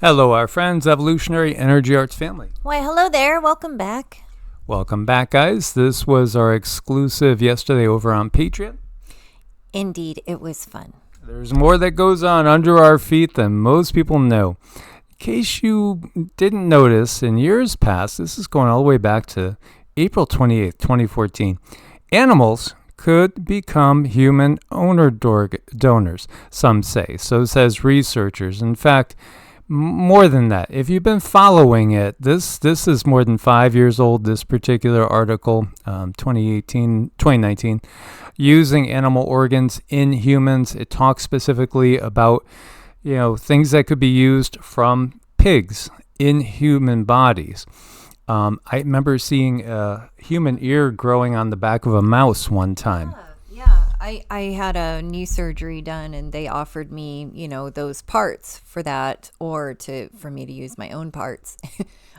Hello, our friends, Evolutionary Energy Arts family. Why, hello there. Welcome back. Welcome back, guys. This was our exclusive yesterday over on Patreon. Indeed, it was fun. There's more that goes on under our feet than most people know. In case you didn't notice, in years past, this is going all the way back to April 28th, 2014, animals could become human donors, some say. So says researchers. In fact, more than that, if you've been following it, this is more than 5 years old, this particular article, 2019, using animal organs in humans. It talks specifically about, things that could be used from pigs in human bodies. I remember seeing a human ear growing on the back of a mouse one time. Yeah. I had a knee surgery done and they offered me, those parts for that or for me to use my own parts.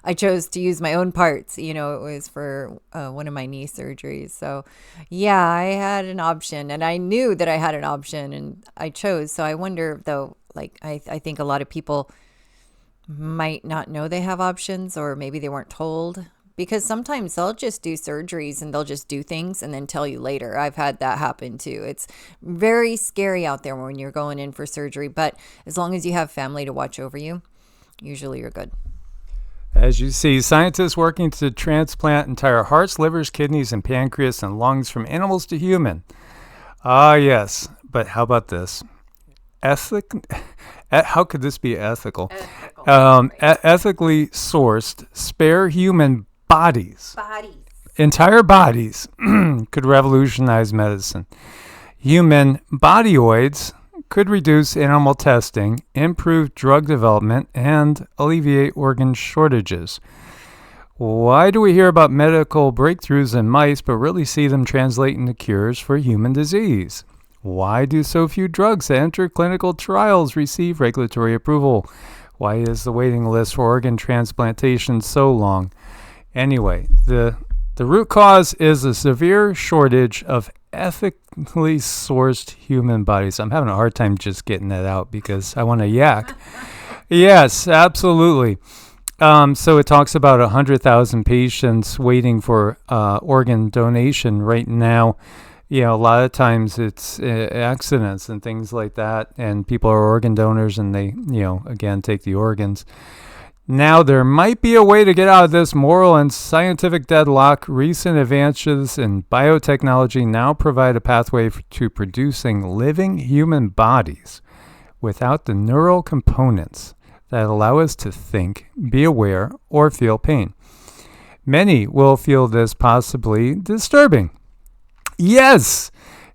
I chose to use my own parts. It was for one of my knee surgeries. So, yeah, I had an option and I knew that I had an option and I chose. So I wonder, though, I think a lot of people might not know they have options or maybe they weren't told. Because sometimes they'll just do surgeries and they'll just do things and then tell you later. I've had that happen too. It's very scary out there when you're going in for surgery. But as long as you have family to watch over you, usually you're good. As you see, scientists working to transplant entire hearts, livers, kidneys, and pancreas and lungs from animals to human. Ah, yes. But how about this? How could this be ethical? Ethically sourced, spare human bodies, entire bodies, could revolutionize medicine. Human bodyoids could reduce animal testing, improve drug development, and alleviate organ shortages. Why do we hear about medical breakthroughs in mice but rarely see them translate into cures for human disease? Why do so few drugs that enter clinical trials receive regulatory approval? Why is the waiting list for organ transplantation so long? Anyway, the root cause is a severe shortage of ethically sourced human bodies. I'm having a hard time just getting that out because I want to yak. Yes, absolutely. So it talks about 100,000 patients waiting for organ donation right now. A lot of times it's accidents and things like that, and people are organ donors and they, again, take the organs. Now, there might be a way to get out of this moral and scientific deadlock. Recent advances in biotechnology now provide a pathway to producing living human bodies without the neural components that allow us to think, be aware, or feel pain. Many will feel this possibly disturbing. Yes,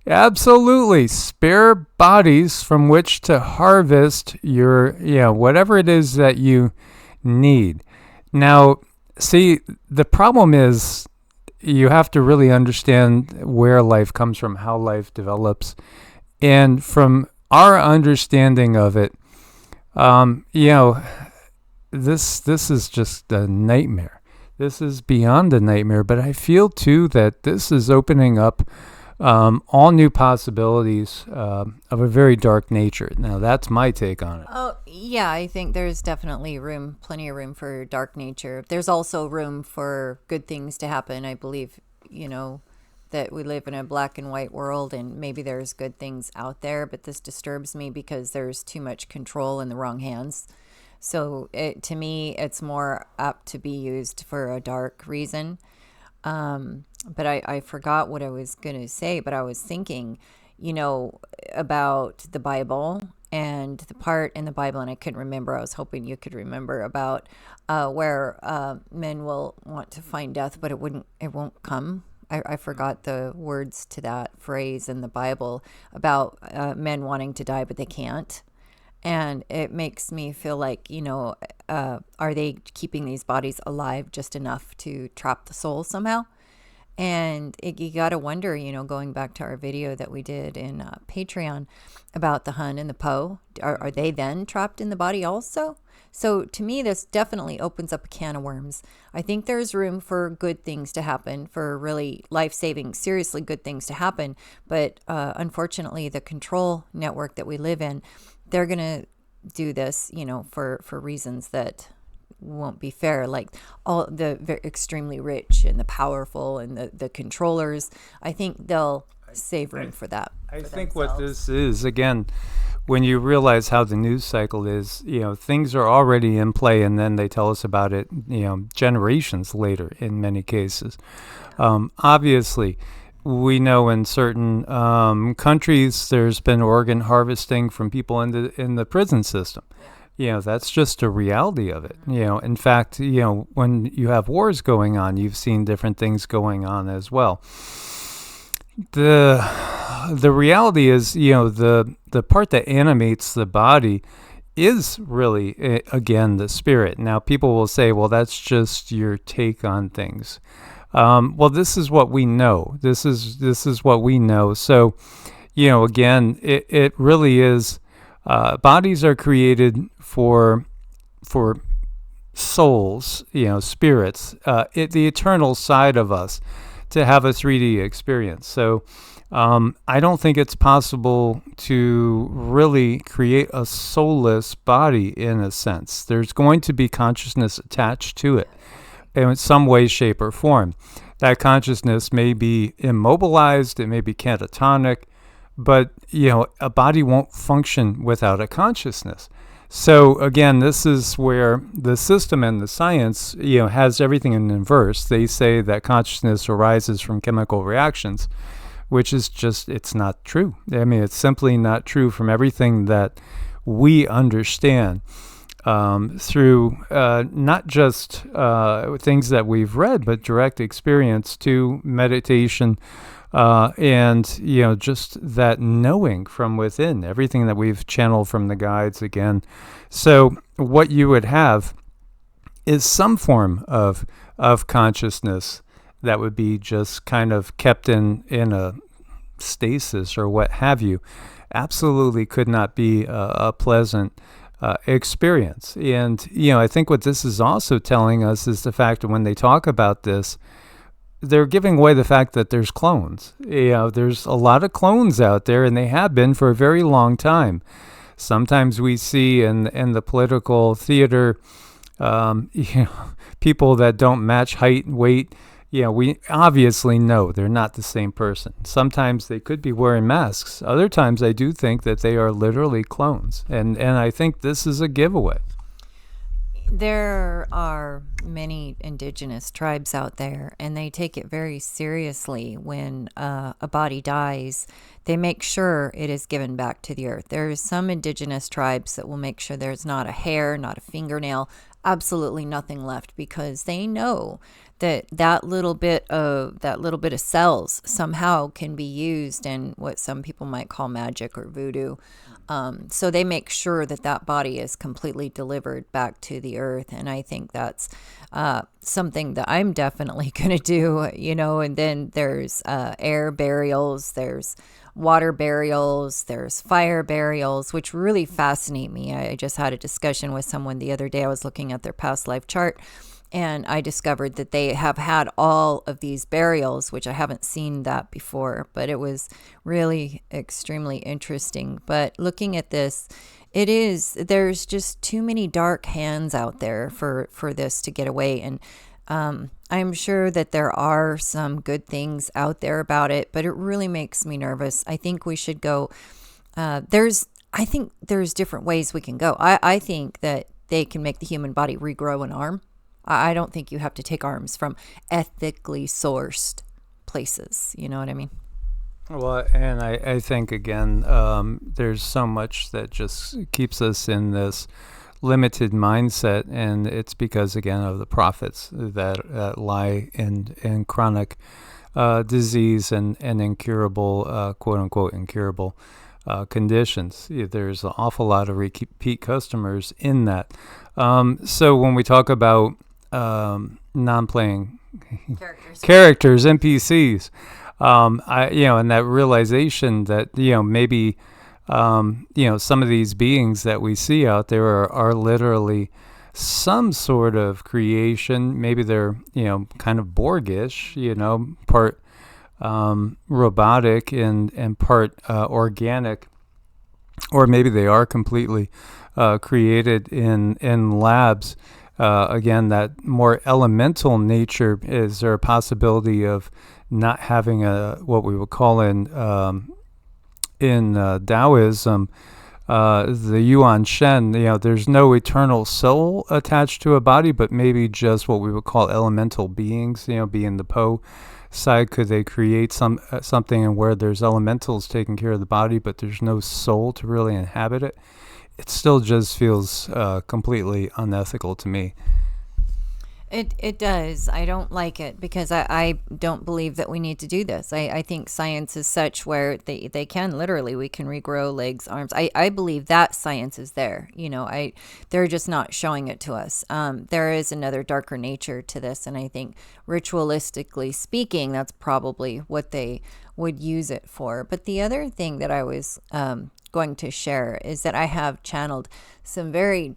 absolutely. Spare bodies from which to harvest your, whatever it is that you need. Now, see, the problem is you have to really understand where life comes from, how life develops. And from our understanding of it, this is just a nightmare. This is beyond a nightmare, but I feel too that this is opening up all new possibilities of a very dark nature. Now, that's my take on it. Oh, yeah, I think there's definitely plenty of room for dark nature. There's also room for good things to happen. I believe, that we live in a black and white world and maybe there's good things out there, but this disturbs me because there's too much control in the wrong hands. So to me, it's more apt to be used for a dark reason. But I forgot what I was going to say, but I was thinking, about the Bible and the part in the Bible, and I couldn't remember. I was hoping you could remember about where men will want to find death, but it won't come. I forgot the words to that phrase in the Bible about men wanting to die, but they can't. And it makes me feel like, are they keeping these bodies alive just enough to trap the soul somehow? And you got to wonder, going back to our video that we did in Patreon about the Hun and the Po, are they then trapped in the body also? So to me, this definitely opens up a can of worms. I think there's room for good things to happen, for really life-saving, seriously good things to happen. But unfortunately, the control network that we live in, they're going to do this, for reasons that won't be fair, like all the extremely rich and the powerful and the controllers. I think they'll save room for that. I think what this is, again, when you realize how the news cycle is, things are already in play, and then they tell us about it, generations later in many cases. Obviously, we know in certain countries there's been organ harvesting from people in the prison system. That's just a reality of it. In fact, when you have wars going on, you've seen different things going on as well. The reality is, the part that animates the body is really, again, the spirit. Now, people will say, well, that's just your take on things. Well, this is what we know. This is what we know. So, again, it really is. Bodies are created for souls, spirits, the eternal side of us, to have a 3D experience. So I don't think it's possible to really create a soulless body in a sense. There's going to be consciousness attached to it in some way, shape, or form. That consciousness may be immobilized, it may be catatonic, but a body won't function without a consciousness. So again, this is where the system and the science, has everything in inverse. They say that consciousness arises from chemical reactions, which is just, it's not true. I mean, it's simply not true from everything that we understand through not just things that we've read, but direct experience to meditation, and just that knowing from within, everything that we've channeled from the guides again. So what you would have is some form of consciousness that would be just kind of kept in a stasis or what have you. Absolutely could not be a pleasant experience. And I think what this is also telling us is the fact that when they talk about this, they're giving away the fact that there's clones. There's a lot of clones out there, and they have been for a very long time. Sometimes we see in the political theater, people that don't match height and weight. We obviously know they're not the same person. Sometimes they could be wearing masks. Other times I do think that they are literally clones. And I think this is a giveaway. There are many indigenous tribes out there, and they take it very seriously when a body dies. They make sure it is given back to the earth. There are some indigenous tribes that will make sure there's not a hair, not a fingernail, absolutely nothing left, because they know that little bit of cells somehow can be used in what some people might call magic or voodoo. So they make sure that body is completely delivered back to the earth. And I think that's something that I'm definitely going to do, and then there's air burials, there's water burials, there's fire burials, which really fascinate me. I just had a discussion with someone the other day. I was looking at their past life chart, and I discovered that they have had all of these burials, which I haven't seen that before, but it was really extremely interesting. But looking at this, there's just too many dark hands out there for this to get away. And I'm sure that there are some good things out there about it, but it really makes me nervous. I think we should go, I think there's different ways we can go. I think that they can make the human body regrow an arm. I don't think you have to take arms from ethically sourced places. You know what I mean? Well, and I think, again, there's so much that just keeps us in this limited mindset, and it's because, again, of the prophets that lie in chronic disease and incurable, quote-unquote, incurable conditions. There's an awful lot of repeat customers in that. So when we talk about non-playing characters, NPCs, and that realization that maybe some of these beings that we see out there are literally some sort of creation. Maybe they're kind of Borgish, part robotic and part organic, or maybe they are completely created in labs. Again, that more elemental nature, is there a possibility of not having what we would call in Taoism, the Yuan Shen, there's no eternal soul attached to a body, but maybe just what we would call elemental beings, being the Po side. Could they create something in where there's elementals taking care of the body, but there's no soul to really inhabit it? It still just feels completely unethical to me. It does. I don't like it because I don't believe that we need to do this. I think science is such where they can literally, we can regrow legs, arms. I believe that science is there. They're just not showing it to us. There is another darker nature to this, and I think ritualistically speaking, that's probably what they would use it for. But the other thing that I was going to share is that I have channeled some very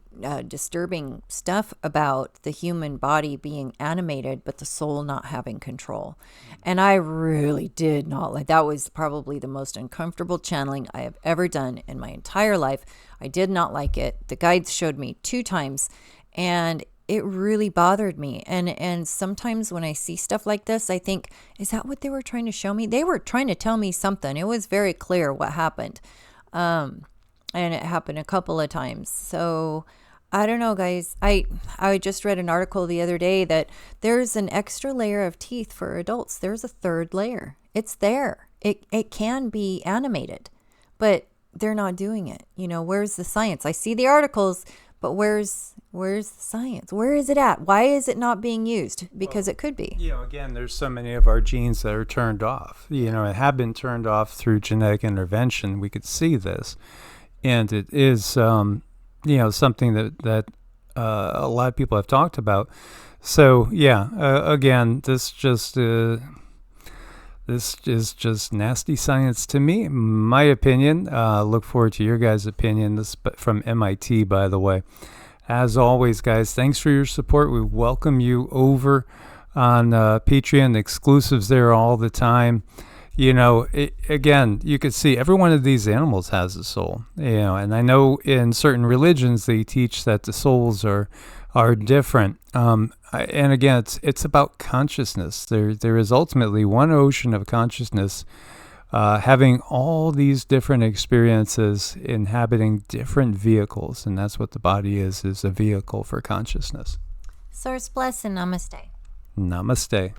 disturbing stuff about the human body being animated, but the soul not having control. And I really did not like that. Was probably the most uncomfortable channeling I have ever done in my entire life. I did not like it. The guides showed me 2 times, and it really bothered me. And sometimes when I see stuff like this, I think, is that what they were trying to show me? They were trying to tell me something. It was very clear what happened. And it happened a couple of times. So I don't know, guys. I just read an article the other day that there's an extra layer of teeth for adults. There's a 3rd layer. It's there. It can be animated, but they're not doing it. Where's the science? I see the articles, but where's the science? Where is it at? Why is it not being used? Because it could be. Again, there's so many of our genes that are turned off, and have been turned off through genetic intervention. We could see this. And it is, something that a lot of people have talked about. So, again, this is just nasty science to me, my opinion. Look forward to your guys' opinion. This from MIT, by the way. As always, guys, thanks for your support. We welcome you over on Patreon. Exclusives there all the time. Again, you could see every one of these animals has a soul. And I know in certain religions they teach that the souls are different. And again, it's about consciousness. There is ultimately one ocean of consciousness, having all these different experiences, inhabiting different vehicles, and that's what the body is a vehicle for consciousness. Source bless and namaste. Namaste.